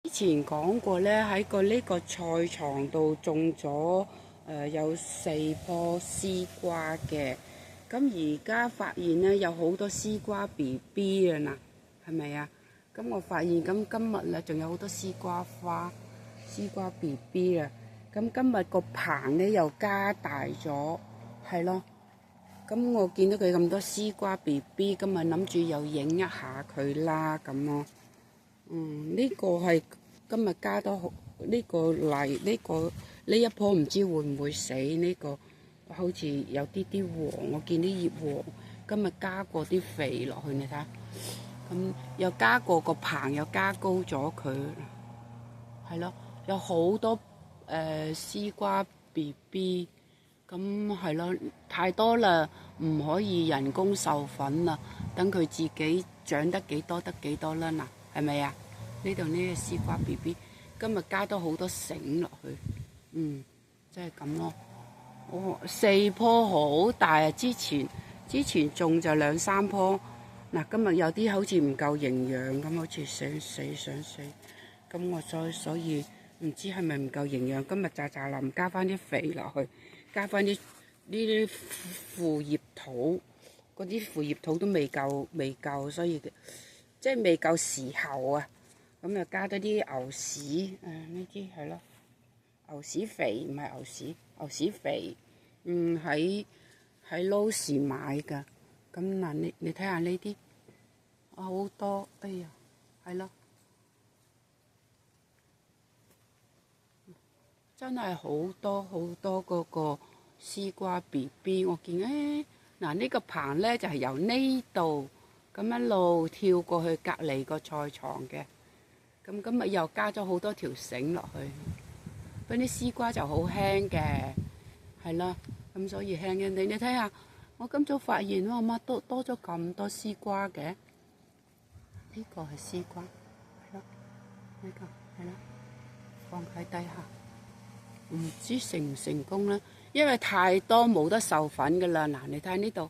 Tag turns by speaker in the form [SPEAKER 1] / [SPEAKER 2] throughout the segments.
[SPEAKER 1] 之前講過咧，喺呢個菜場度種咗有4棵絲瓜嘅，咁而家發現咧有好多絲瓜 BB 啊嗱，係咪啊？咁我發現咁今日咧仲有好多絲瓜花、絲瓜 BB 啊，咁今日個棚咧又加大咗，係咯。咁我見到佢咁多絲瓜 BB，今日諗住又影一下佢啦，咁咯。呢個係今日加多呢個嚟，呢一棵唔知會唔會死？呢個好似有啲黃，我見啲葉黃。今日加過啲肥落去，你睇下。咁又加過個棚，又加高咗佢，係咯，有好多絲瓜 BB。咁係咯，太多啦，唔可以人工授粉啦，等佢自己長得幾多得幾多啦嗱，係咪啊？呢度呢個絲瓜 BB， 今日加多好多繩落去，即係咁咯。4棵好大啊！之前種就2、3棵，嗱今日有啲好似唔夠營養咁，好似想死，咁我所以唔知係咪唔夠營養，今日喳林加翻啲肥落去。加翻呢啲腐葉土，嗰啲腐葉土都未夠，所以即係未夠時候啊！咁就加多啲牛屎，呢啲係咯，牛屎肥唔係牛屎肥，喺撈市買㗎。咁嗱，你睇下呢啲，好多，哎呀，係咯，真係好多嗰個絲瓜 BB， 我見嗱呢個棚咧就係由呢度咁一路跳過去隔離個菜場嘅，咁今日又加咗好多條繩落去，不過啲絲瓜就好輕嘅，係啦，咁所以輕嘅。你睇下，我今早發現哇，乜多咗咁多絲瓜嘅，呢個係絲瓜，係咯，呢個係啦，放喺底下。唔知成唔成功啦，因為太多冇得授粉噶啦。嗱，你睇下呢度，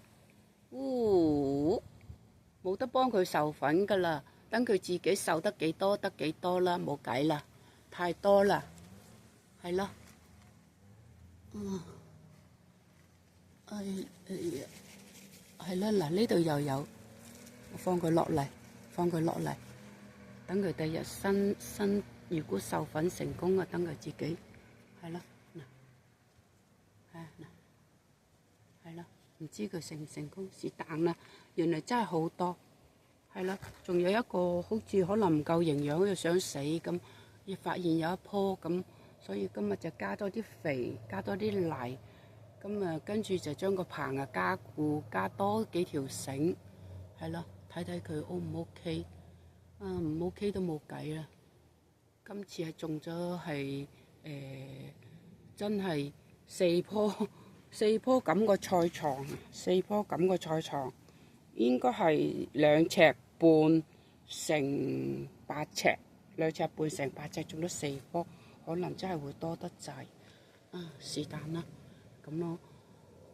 [SPEAKER 1] 冇得幫佢授粉噶啦，等佢自己授得幾多得幾多啦，冇計啦，太多啦，係咯，哎呀，係啦，嗱呢度又有，我放佢落嚟，等佢第日新如果授粉成功啊，等佢自己。係咯，係咯，唔知佢成唔成功，是但啦。原來真係好多，係咯，仲有一個好似可能唔夠營養，好似想死咁，亦發現有一棵咁，所以今日就加多啲肥，加多啲泥，咁啊跟住就將個棚啊加固，加多幾條繩，係咯，睇睇佢 O 唔 OK，唔 OK 都冇計啦。今次係種咗係。真係4棵咁個菜床，4棵咁個菜床，應該係2尺半乘8尺，2尺半乘8尺，種咗4棵，可能真係會多得滯，是但啦，咁咯。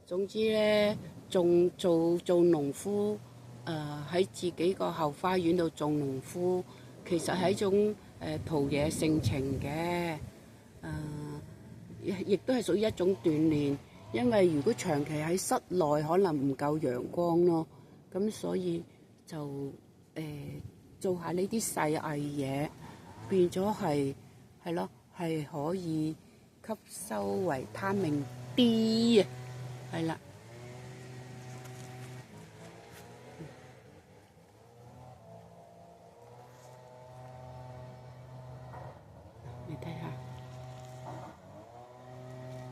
[SPEAKER 1] 總之咧，做農夫，喺自己個後花園度種農夫，其實係一種陶冶性情嘅。亦都係屬於一種鍛鍊，因為如果長期喺室內，可能唔夠陽光咯，咁所以就做下呢啲細藝嘢，變咗係咯，係可以吸收維他命 D 啊，係啦。